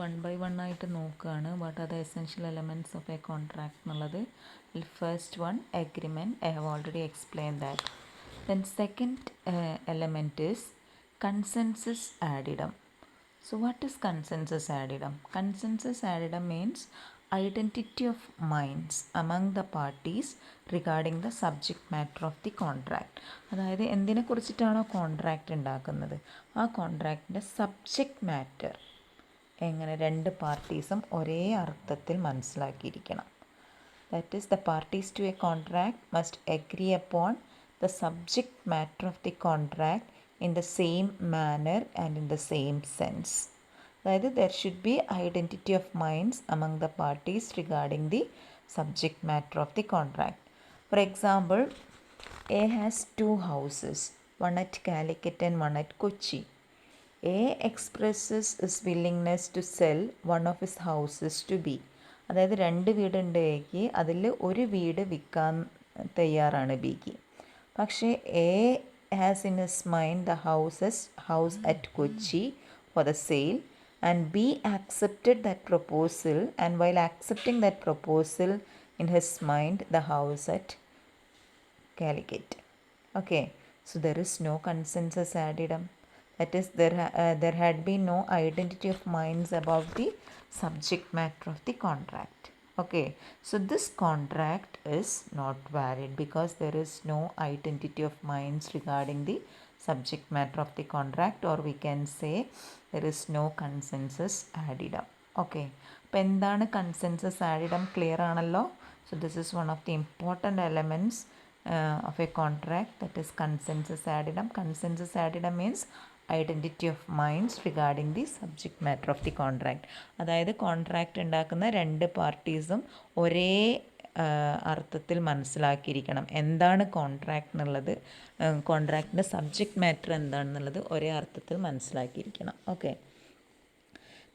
One by one ആയിട്ട് നോക്കുകയാണ്. What are the essential elements of a contract എന്നുള്ളത്. First one agreement. I have already explain that. Then second element is consensus ad idem. So what is consensus addendum? Consensus addendum means identity of minds among the parties regarding the subject matter of the contract. അതായത് എന്തിനെ കുറിച്ചിട്ടാണോ contract ഉണ്ടാക്കുന്നത് ആ കോൺട്രാക്റ്റിൻ്റെ subject matter എങ്ങനെ രണ്ട് പാർട്ടീസും ഒരേ അർത്ഥത്തിൽ മനസ്സിലാക്കിയിരിക്കണം. That is the parties to a contract must agree upon the subject matter of the contract in the same manner and in the same sense. അതായത് there should be identity of minds among the parties regarding the subject matter of the contract. For example, A has two houses, one at Calicut and one at Kochi. A expresses his willingness to sell one of his houses to B. അതായത് രണ്ട് വീടുണ്ട് എക്ക്, അതിൽ ഒരു വീട് വിൽക്കാൻ തയ്യാറാണ് ബിക്ക്. പക്ഷേ A has in his mind the house at Kochi for the sale, and B accepted that proposal, and while accepting that proposal in his mind the house at Calicut. Okay, so there is no consensus addendum. That is, there had been no identity of minds about the subject matter of the contract. Okay, so this contract is not valid because there is no identity of minds regarding the subject matter of the contract, or we can say there is no consensus addendum. Okay, അപ്പോൾ എന്താണ് consensus ആഡിഡം? Clear ആണല്ലോ. So this is one of the important elements of a contract, that is consensus addendum. Consensus addendum means identity of minds regarding the subject matter of the contract. അതായത് contract ഉണ്ടാക്കുന്ന രണ്ട് പാർട്ടീസും ഒരേ അർത്ഥത്തിൽ മനസ്സിലാക്കിയിരിക്കണം. എന്താണ് contract എന്നുള്ളത്, കോൺട്രാക്റ്റിൻ്റെ subject matter എന്താണെന്നുള്ളത് ഒരേ അർത്ഥത്തിൽ മനസ്സിലാക്കിയിരിക്കണം. Okay.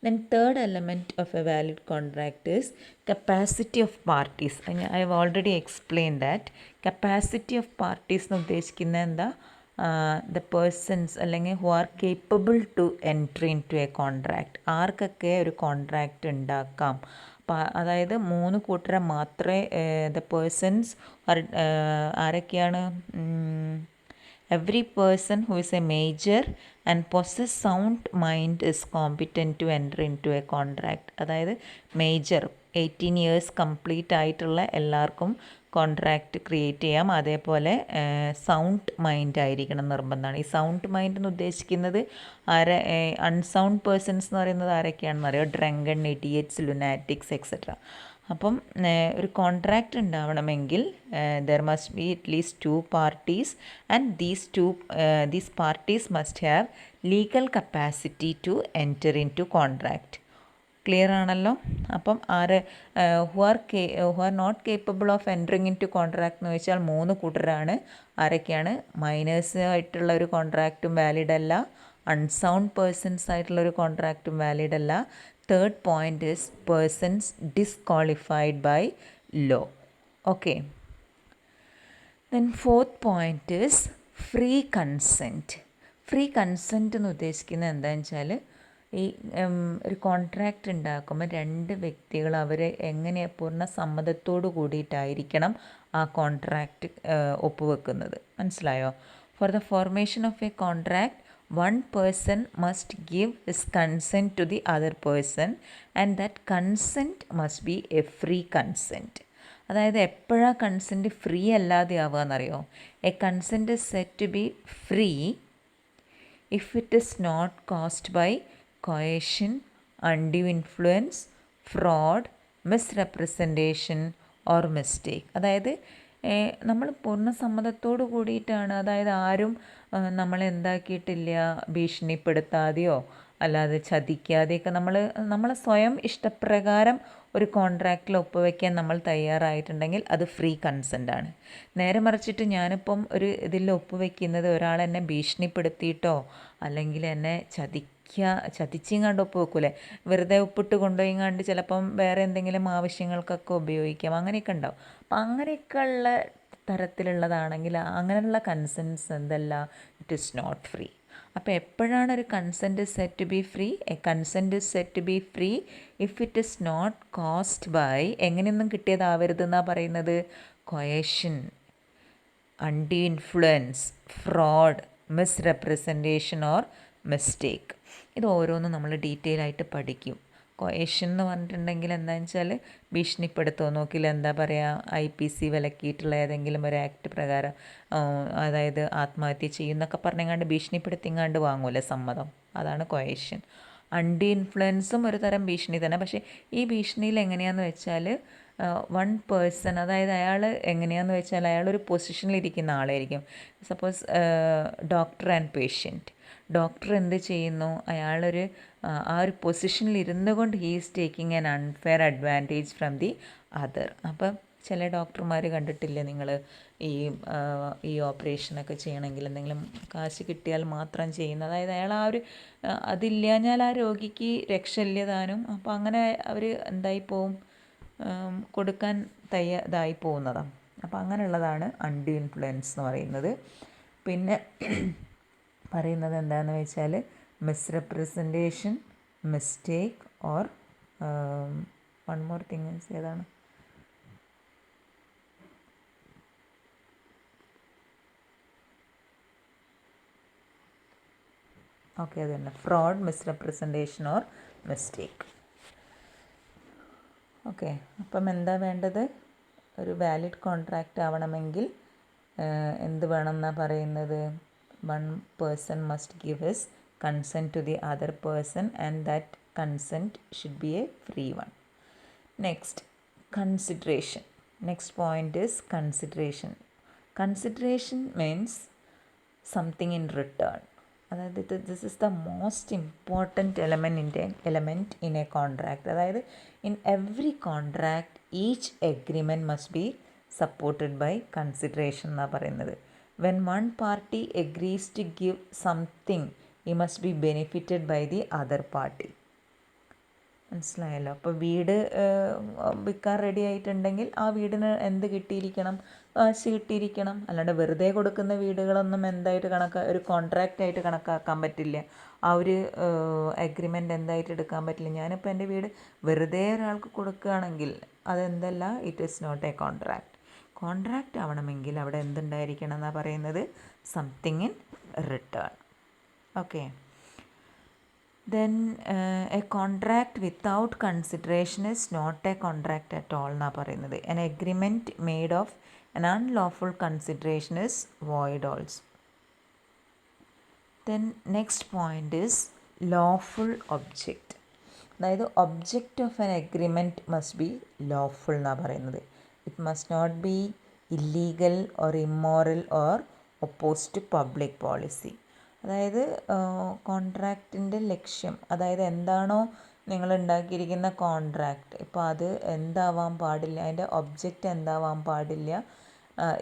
Then third element of a valid contract is capacity of parties. I have already explained that. Capacity of parties എന്ന് ഉദ്ദേശിക്കുന്നത് എന്താ? ദ പേഴ്സൺസ് അല്ലെങ്കിൽ who are capable to entry in to a contract. ആർക്കൊക്കെ ഒരു contract ഉണ്ടാക്കാം. അതായത് മൂന്ന് കൂട്ടരെ മാത്രമേ ദ പേഴ്സൺസ് ആരൊക്കെയാണ്? Every person who is a major and possess sound mind is competent to enter into a contract. അതായത് മേജർ 18 years കംപ്ലീറ്റ് ആയിട്ടുള്ള എല്ലാവർക്കും കോൺട്രാക്റ്റ് ക്രിയേറ്റ് ചെയ്യാം. അതേപോലെ സൗണ്ട് മൈൻഡ് ആയിരിക്കണം നിർബന്ധമാണ്. ഈ സൗണ്ട് മൈൻഡ് എന്ന് ഉദ്ദേശിക്കുന്നത് അൺസൗണ്ട് പേഴ്സൺസ് എന്ന് പറയുന്നത് ആരൊക്കെയാണെന്ന് അറിയോ? Drunken, idiots, lunatics etcetera. അപ്പം ഒരു കോൺട്രാക്റ്റ് ഉണ്ടാവണമെങ്കിൽ there must be at least two parties, and these parties must have legal capacity to enter in to contract. Clear ആണല്ലോ. അപ്പം who are not capable of entering in to contract എന്ന് വെച്ചാൽ മൂന്ന് കൂട്ടരാണ്. ആരൊക്കെയാണ്? മൈനേഴ്സ് ആയിട്ടുള്ള ഒരു കോൺട്രാക്റ്റും വാലിഡ് അല്ല, അൺസൗണ്ട് പേഴ്സൺസ് ആയിട്ടുള്ളൊരു കോൺട്രാക്റ്റും വാലിഡ് അല്ല. Third point is persons disqualified by law. Okay. Then fourth point is free consent. Free consent എന്ന് ഉദ്ദേശിക്കുന്നത് എന്താണെന്ന് വെച്ചാൽ ഈ ഒരു കോൺട്രാക്റ്റ് ഉണ്ടാക്കുമ്പോൾ രണ്ട് വ്യക്തികൾ അവർ എങ്ങനെ പൂർണ്ണ സമ്മതത്തോടു കൂടിയിട്ടായിരിക്കണം ആ കോൺട്രാക്റ്റ് ഒപ്പുവെക്കുന്നത്. മനസ്സിലായോ? For the formation of a contract one person must give his consent to the other person, and that consent must be a free consent. അതായത് എപ്പോഴാണ് കൺസെൻറ്റ് ഫ്രീ അല്ലാതെ ആവുക എന്നറിയോ? A consent is set to be free if it is not caused by coercion, undue influence, fraud, misrepresentation or mistake. അതായത് നമ്മൾ പൂർണ്ണ സമ്മതത്തോടു കൂടിയിട്ടാണ്, അതായത് ആരും നമ്മളെ എന്താക്കിയിട്ടില്ല, ഭീഷണിപ്പെടുത്താതെയോ അല്ലാതെ ചതിക്കാതെയൊക്കെ നമ്മളെ സ്വയം ഇഷ്ടപ്രകാരം ഒരു കോൺട്രാക്റ്റിൽ ഒപ്പുവെക്കാൻ നമ്മൾ തയ്യാറായിട്ടുണ്ടെങ്കിൽ അത് ഫ്രീ കൺസെൻ്റ് ആണ്. നേരെ മറിച്ചിട്ട് ഞാനിപ്പം ഒരു ഇതിൽ ഒപ്പുവെക്കുന്നത് ഒരാൾ എന്നെ ഭീഷണിപ്പെടുത്തിയിട്ടോ അല്ലെങ്കിൽ എന്നെ ചതിച്ചും കണ്ട് ഒപ്പ് വെക്കൂലേ, വെറുതെ ഒപ്പിട്ട് കൊണ്ടുപോയി കണ്ട് ചിലപ്പം വേറെ എന്തെങ്കിലും ആവശ്യങ്ങൾക്കൊക്കെ ഉപയോഗിക്കാം, അങ്ങനെയൊക്കെ ഉണ്ടാവും. അപ്പം അങ്ങനെയൊക്കെ ഉള്ള തരത്തിലുള്ളതാണെങ്കിൽ അങ്ങനെയുള്ള കൺസെൻസ് എന്തല്ല, ഇറ്റ് ഈസ് നോട്ട് ഫ്രീ. അപ്പോൾ എപ്പോഴാണ് ഒരു consent said to be free? A consent is set to be free if it is not caused by, എങ്ങനെയൊന്നും കിട്ടിയതാവരുതെന്നാണ് പറയുന്നത്, coercion, undue influence, fraud, misrepresentation or mistake. ഇത് ഓരോന്നും നമ്മൾ ഡീറ്റെയിൽ ആയിട്ട് പഠിക്കും. കൊയേഷൻ എന്ന് പറഞ്ഞിട്ടുണ്ടെങ്കിൽ എന്താണെന്ന് വെച്ചാൽ ഭീഷണിപ്പെടുത്തുമോ, നോക്കില്ല എന്താ പറയുക, IPC വിലക്കിയിട്ടുള്ള ഏതെങ്കിലും ഒരു ആക്ട് പ്രകാരം, അതായത് ആത്മഹത്യ ചെയ്യുന്നൊക്കെ പറഞ്ഞെങ്ങാണ്ട് ഭീഷണിപ്പെടുത്തിങ്ങാണ്ട് വാങ്ങൂലേ സമ്മതം, അതാണ് കൊയേഷൻ. undue ഇൻഫ്ലുവൻസും ഒരു തരം ഭീഷണി തന്നെ. പക്ഷേ ഈ ഭീഷണിയിൽ എങ്ങനെയാണെന്ന് വെച്ചാൽ വൺ പേഴ്സൺ, അതായത് അയാൾ എങ്ങനെയാണെന്ന് വെച്ചാൽ അയാളൊരു പൊസിഷനിലിരിക്കുന്ന ആളായിരിക്കും. Suppose doctor and patient. Doctor എന്ത് ചെയ്യുന്നു, അയാളൊരു ആ ഒരു പൊസിഷനിൽ ഇരുന്നു കൊണ്ട് he is taking an unfair advantage from the other. അപ്പം ചില ഡോക്ടർമാർ കണ്ടിട്ടില്ലേ നിങ്ങൾ, ഈ ഓപ്പറേഷനൊക്കെ ചെയ്യണമെങ്കിൽ എന്തെങ്കിലും കാശ് കിട്ടിയാൽ മാത്രം ചെയ്യുന്ന, അതായത് അയാൾ ആ ഒരു അതില്ലാഞ്ഞാൽ ആ രോഗിക്ക് രക്ഷയില്ലതാനും. അപ്പോൾ അങ്ങനെ അവർ എന്തായി പോവും, കൊടുക്കാൻ ഇതായി പോകുന്നതാണ്. അപ്പോൾ അങ്ങനെയുള്ളതാണ് അൺഡ്യൂ ഇൻഫ്ലുവൻസ് എന്ന് പറയുന്നത്. പിന്നെ പറയുന്നത് എന്താണെന്ന് വെച്ചാൽ misrepresentation, mistake or one more thing ഏതാണ്, ഓക്കെ അത് തന്നെ, fraud, misrepresentation or mistake. Okay, അപ്പം എന്താ വേണ്ടത്, ഒരു വാലിഡ് കോൺട്രാക്റ്റ് ആവണമെങ്കിൽ എന്ത് വേണം എന്നാണ് പറയുന്നത്, one person must give his consent to the other person and that consent should be a free one. Next, consideration. Next point is consideration. Consideration means something in return. അതായത് this is the most important element in a contract. അതായത് in every contract each agreement must be supported by consideration എന്നാണ് പറയുന്നത്. When one party agrees to give something he must be benefited by the other party. മനസ്സിലായല്ലോ. അപ്പോൾ വീട് വിൽക്കാൻ ready ആയിട്ടുണ്ടെങ്കിൽ ആ വീടിന് എന്ത് കിട്ടിയിരിക്കണം, കാശ് കിട്ടിയിരിക്കണം. അല്ലാണ്ട് വെറുതെ കൊടുക്കുന്ന വീടുകളൊന്നും എന്തായിട്ട് ഒരു കോൺട്രാക്റ്റ് ആയിട്ട് കണക്കാക്കാൻ പറ്റില്ല. ആ ഒരു അഗ്രിമെൻ്റ് എന്തായിട്ട് എടുക്കാൻ പറ്റില്ല. ഞാനിപ്പോൾ എൻ്റെ വീട് വെറുതെ ഒരാൾക്ക് കൊടുക്കുകയാണെങ്കിൽ അതെന്തല്ല, it is not a contract. Contract ആവണമെങ്കിൽ അവിടെ എന്തുണ്ടായിരിക്കണം എന്നാണ് പറയുന്നത്, something in return. Okay, then a contract without consideration is not a contract at all എന്നാണ് പറയുന്നത്. An agreement made of an unlawful consideration is void also. Then next point is lawful object. അതായത് object of an agreement must be lawful എന്നാണ് പറയുന്നത്. It must not be illegal or immoral or opposed to public policy. അതായത് കോൺട്രാക്റ്റിൻ്റെ ലക്ഷ്യം, അതായത് എന്താണോ നിങ്ങൾ ഉണ്ടാക്കിയിരിക്കുന്ന contract, ഇപ്പോൾ അത് എന്താവാൻ പാടില്ല, അതിൻ്റെ ഒബ്ജക്റ്റ് എന്താവാൻ പാടില്ല,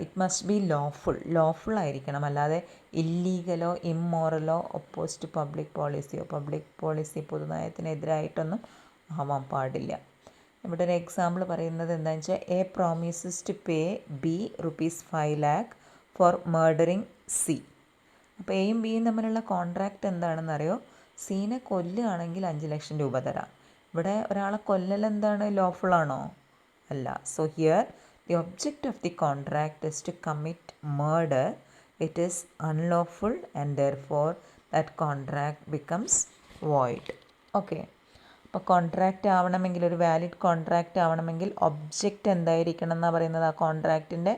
ഇറ്റ് മസ്റ്റ് ബി ലോഫുൾ ആയിരിക്കണം. അല്ലാതെ ഇല്ലീഗലോ ഇമ്മോറലോ ഒപ്പോസ്റ്റ് പബ്ലിക് പോളിസി പൊതുനയത്തിനെതിരായിട്ടൊന്നും ആവാൻ പാടില്ല. ഇവിടെ ഒരു എക്സാമ്പിൾ പറയുന്നത് എന്താണെന്ന് വെച്ചാൽ, A promises to pay B ₹5 lakh for murdering C. അപ്പോൾ എയും ബിയും തമ്മിലുള്ള കോൺട്രാക്റ്റ് എന്താണെന്നറിയോ, സീനെ കൊല്ലുകയാണെങ്കിൽ 5 ലക്ഷം രൂപ തരാം. ഇവിടെ ഒരാളെ കൊല്ലൽ എന്താണ്, ലോഫുള്ളാണോ? അല്ല. So here the object of the contract is to commit murder. It is unlawful and therefore that contract becomes void. Okay, അപ്പോൾ കോൺട്രാക്റ്റ് ആവണമെങ്കിൽ, ഒരു വാലിഡ് കോൺട്രാക്റ്റ് ആവണമെങ്കിൽ ഒബ്ജക്റ്റ് എന്തായിരിക്കണം എന്നാണ് പറയുന്നത്, ആ കോൺട്രാക്റ്റിൻ്റെ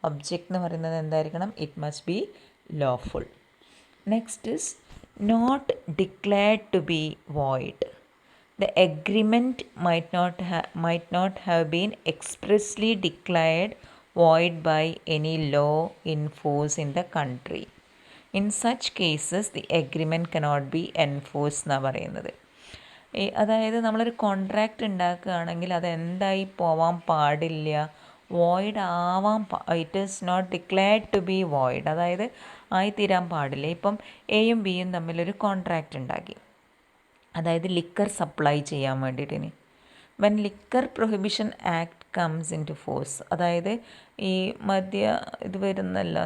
ഒബ്ജക്റ്റ് എന്ന് പറയുന്നത് എന്തായിരിക്കണം, it must be lawful. Next is not declared to be void. The agreement might not have been expressly declared void by any law in force in the country. In such cases the agreement cannot be enforced എന്നാണ് പറയുന്നത്. അതായത് നമ്മളൊരു contract ഉണ്ടാക്കുകയാണെങ്കിൽ അതെന്തായി പോവാൻ പാടില്ല, void ആവാൻ it is not declared to be void, അതായത് ആയിത്തീരാൻ പാടില്ല. ഇപ്പം എയും ബിയും തമ്മിലൊരു കോൺട്രാക്റ്റ് ഉണ്ടാക്കി, അതായത് ലിക്കർ സപ്ലൈ ചെയ്യാൻ വേണ്ടിയിട്ട്. When liquor prohibition act comes into force. അതായത് ഈ ഇത് വരുന്നല്ലോ,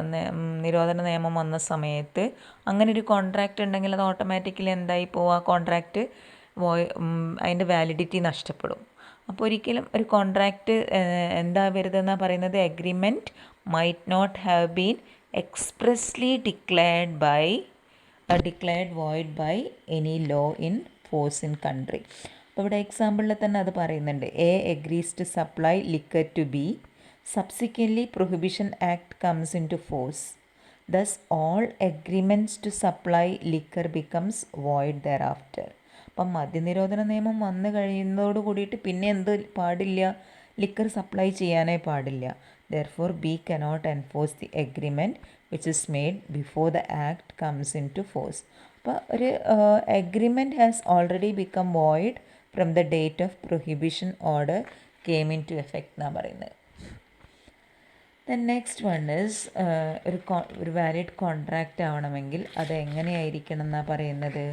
നിരോധന നിയമം വന്ന സമയത്ത് അങ്ങനെ ഒരു കോൺട്രാക്റ്റ് ഉണ്ടെങ്കിൽ അത് ഓട്ടോമാറ്റിക്കലി എന്തായി പോവുക, കോൺട്രാക്റ്റ് അതിൻ്റെ വാലിഡിറ്റി നഷ്ടപ്പെടും. അപ്പോൾ ഒരിക്കലും ഒരു കോൺട്രാക്റ്റ് എന്താവരുതെന്നാണ് പറയുന്നത്, agreement might not have been expressly declared void by any law in force in country. അപ്പോൾ ഇവിടെ എക്സാമ്പിളിൽ തന്നെ അത് പറയുന്നുണ്ട്. A agrees to supply liquor to B, subsequently prohibition act comes into force, thus all agreements to supply liquor becomes void thereafter. അപ്പം മദ്യനിരോധന നിയമം വന്നു കഴിയുന്നതോട് കൂടിയിട്ട് പിന്നെ എന്ത് പാടില്ല, ലിക്കർ സപ്ലൈ ചെയ്യാനേ പാടില്ല. Therefore B cannot enforce the agreement which is made before the act comes into force. അപ്പോൾ ഒരു agreement has already become void from the date of prohibition order came into effect എന്നാണ് പറയുന്നത്. Then next one is ഒരു valid contract ആവണമെങ്കിൽ അത് എങ്ങനെയായിരിക്കണം എന്നാണ് പറയുന്നത്,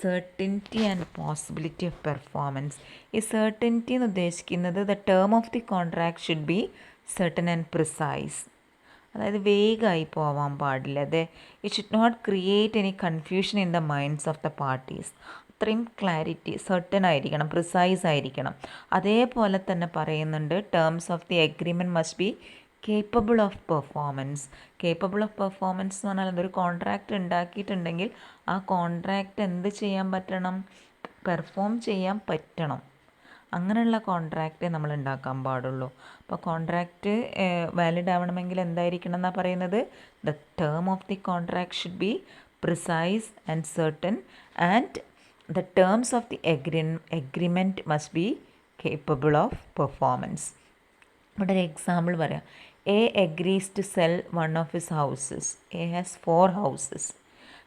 certainty and possibility of performance. ഈ സെർട്ടിനിറ്റി എന്ന് ഉദ്ദേശിക്കുന്നത് the term of the contract should be certain and precise. അതായത് വേഗമായി പോവാൻ പാടില്ല. It should not create any confusion in the minds of the parties. അത്രയും ക്ലാരിറ്റി, സെർട്ടൻ ആയിരിക്കണം, പ്രിസൈസ് ആയിരിക്കണം. അതേപോലെ തന്നെ പറയുന്നുണ്ട്, terms of the agreement must be capable of performance. Capable of performance എന്ന് പറഞ്ഞാൽ എന്തൊരു കോൺട്രാക്റ്റ് ഉണ്ടാക്കിയിട്ടുണ്ടെങ്കിൽ ആ കോൺട്രാക്റ്റ് എന്ത് ചെയ്യാൻ പറ്റണം, പെർഫോം ചെയ്യാൻ പറ്റണം. അങ്ങനെയുള്ള കോൺട്രാക്റ്റേ നമ്മൾ ഉണ്ടാക്കാൻ പാടുള്ളൂ. അപ്പോൾ കോൺട്രാക്റ്റ് വാലിഡ് ആവണമെങ്കിൽ എന്തായിരിക്കണം എന്നാണ് പറയുന്നത്, the term of the contract should be precise and certain and the terms of the agreement must be capable of performance. ഇവിടെ ഒരു എക്സാമ്പിൾ പറയാം. A agrees to sell one of his houses. A has 4 houses.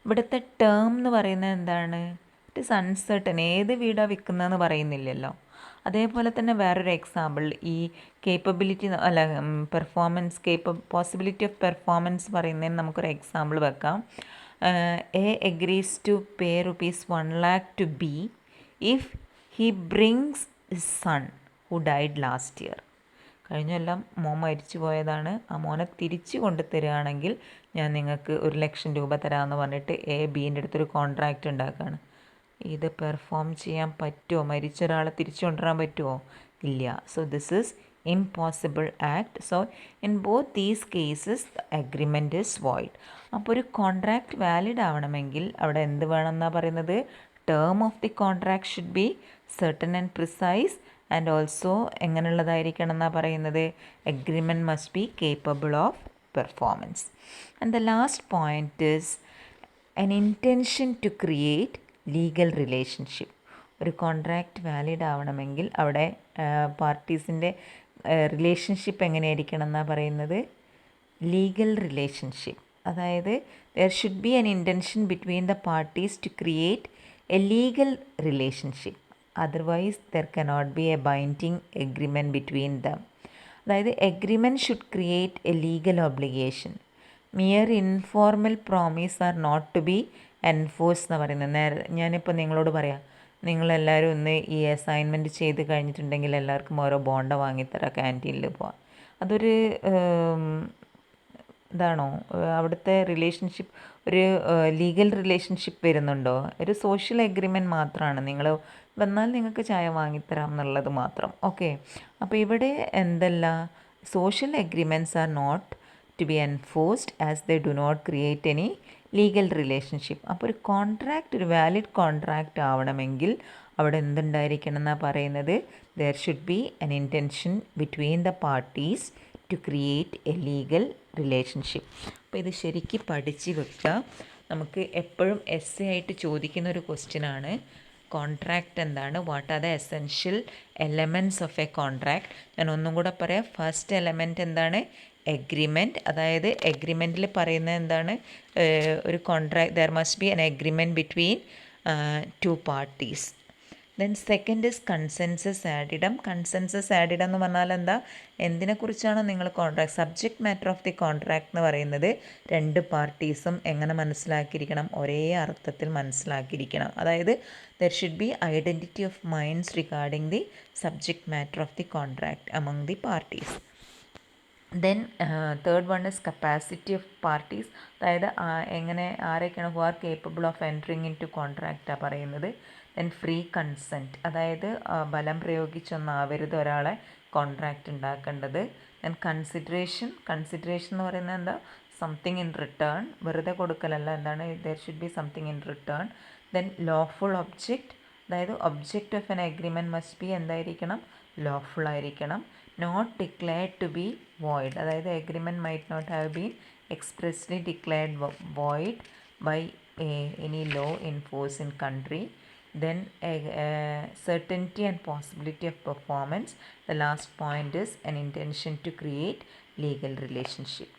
ഇവിടുത്തെ term എന്ന് പറയുന്നത് എന്താണ്, it is uncertain. ഏത് വീടാണ് വിൽക്കുന്നതെന്ന് പറയുന്നില്ലല്ലോ. അതേപോലെ തന്നെ വേറൊരു എക്സാമ്പിൾ, ഈ capability performance possibility of performance പറയുന്നതിന് നമുക്കൊരു എക്സാമ്പിൾ വെക്കാം. A agrees to pay ₹1 lakh to B if he brings his son who died last year. കഴിഞ്ഞ കൊല്ലം മോൻ മരിച്ചു പോയതാണ്, ആ മോനെ തിരിച്ചു കൊണ്ട് തരികയാണെങ്കിൽ ഞാൻ നിങ്ങൾക്ക് 1,00,000 രൂപ തരാമെന്ന് പറഞ്ഞിട്ട് എ ബീൻ്റെ അടുത്തൊരു കോൺട്രാക്റ്റ് ഉണ്ടാക്കുകയാണ്. ഇത് പെർഫോം ചെയ്യാൻ പറ്റുമോ, മരിച്ച ഒരാളെ തിരിച്ചു കൊണ്ടുവരാൻ പറ്റുമോ, ഇല്ല. So this is impossible act. So in both these cases the agreement is void. അപ്പോൾ ഒരു കോൺട്രാക്റ്റ് വാലിഡ് ആവണമെങ്കിൽ അവിടെ എന്ത് വേണമെന്നാണ് പറയുന്നത്, term of the contract should be certain and precise and also എങ്ങനെയുള്ളതായിരിക്കണം എന്നാണ് പറയുന്നത്, agreement must be capable of performance. And the last point is an intention to create legal relationship. ഒരു കോൺട്രാക്റ്റ് വാലിഡ് ആവണമെങ്കിൽ അവിടെ പാർട്ടീസിൻ്റെ റിലേഷൻഷിപ്പ് എങ്ങനെയായിരിക്കണം എന്നാണ് പറയുന്നത്, ലീഗൽ റിലേഷൻഷിപ്പ്. അതായത് there should be an intention between the parties to create a legal relationship, otherwise there cannot be a binding agreement between them. അതായത് agreement should create a legal obligation. Mere informal promise are not to be enforce എന്ന് പറയുന്നത്. ഞാനിപ്പോൾ നിങ്ങളോട് പറയാം, നിങ്ങളെല്ലാവരും ഒന്ന് ഈ assignment ചെയ്ത് കഴിഞ്ഞിട്ടുണ്ടെങ്കിൽ എല്ലാവർക്കും ഓരോ ബോണ്ട വാങ്ങിത്തരാം, ക്യാൻറ്റീനിൽ പോവാം. അതൊരു ഇതാണോ, അവിടുത്തെ റിലേഷൻഷിപ്പ് ഒരു ലീഗൽ റിലേഷൻഷിപ്പ് വരുന്നുണ്ടോ? ഒരു സോഷ്യൽ എഗ്രിമെൻറ്റ് മാത്രമാണ്. നിങ്ങൾ വന്നാൽ നിങ്ങൾക്ക് ചായ വാങ്ങിത്തരാം എന്നുള്ളത് മാത്രം. ഓക്കെ, അപ്പോൾ ഇവിടെ എന്തല്ല, social agreements are not to be enforced as they do not create any legal relationship. അപ്പോൾ ഒരു കോൺട്രാക്റ്റ്, ഒരു വാലിഡ് കോൺട്രാക്റ്റ് ആവണമെങ്കിൽ അവിടെ എന്തുണ്ടായിരിക്കണം എന്നാണ് പറയുന്നത്, there should be an intention between the parties to create a legal relationship. അപ്പോൾ ഇത് ശരിക്കും പഠിച്ച് വെക്കുക. നമുക്ക് എപ്പോഴും എസ്സേ ആയിട്ട് ചോദിക്കുന്ന ഒരു ക്വസ്റ്റ്യനാണ്, കോൺട്രാക്റ്റ് എന്താണ്, what are the essential elements of a contract. ഞാൻ ഒന്നും കൂടെ പറയാം. ഫസ്റ്റ് എലമെൻറ്റ് എന്താണ്, എഗ്രിമെൻറ്റ്. അതായത് എഗ്രിമെൻറ്റിൽ പറയുന്നത് എന്താണ്, ഒരു contract there must be an agreement between 2 parties. Then second is consensus ad idem. Consensus ad idem എന്ന് പറഞ്ഞാൽ എന്താ, എന്തിനെക്കുറിച്ചാണോ നിങ്ങൾ contract, subject matter of the contract എന്ന് പറയുന്നത് രണ്ട് പാർട്ടീസും എങ്ങനെ മനസ്സിലാക്കിയിരിക്കണം, ഒരേ അർത്ഥത്തിൽ മനസ്സിലാക്കിയിരിക്കണം. അതായത് there should be identity of minds regarding the subject matter of the contract among the parties. Then third one is capacity of parties. അതായത് എങ്ങനെ ആരൊക്കെയാണ് who are capable of entering in to കോൺട്രാക്റ്റാണ് പറയുന്നത്. ദെൻ ഫ്രീ കൺസെൻറ്റ്, അതായത് ബലം പ്രയോഗിച്ചൊന്നാവരുത് ഒരാളെ contract ഉണ്ടാക്കേണ്ടത്. Then consideration എന്ന് പറയുന്നത് എന്താ, സംതിങ് ഇൻ റിട്ടേൺ, വെറുതെ കൊടുക്കലല്ല, എന്താണ്, there should be something in return. Then lawful object, അതായത് object of an agreement must be എന്തായിരിക്കണം, ലോഫുൾ ആയിരിക്കണം. Not declared to be void, അതായത് agreement might not have been expressly declared void by any law in force in country. Then certainty and possibility of performance. The last point is an intention to create legal relationship.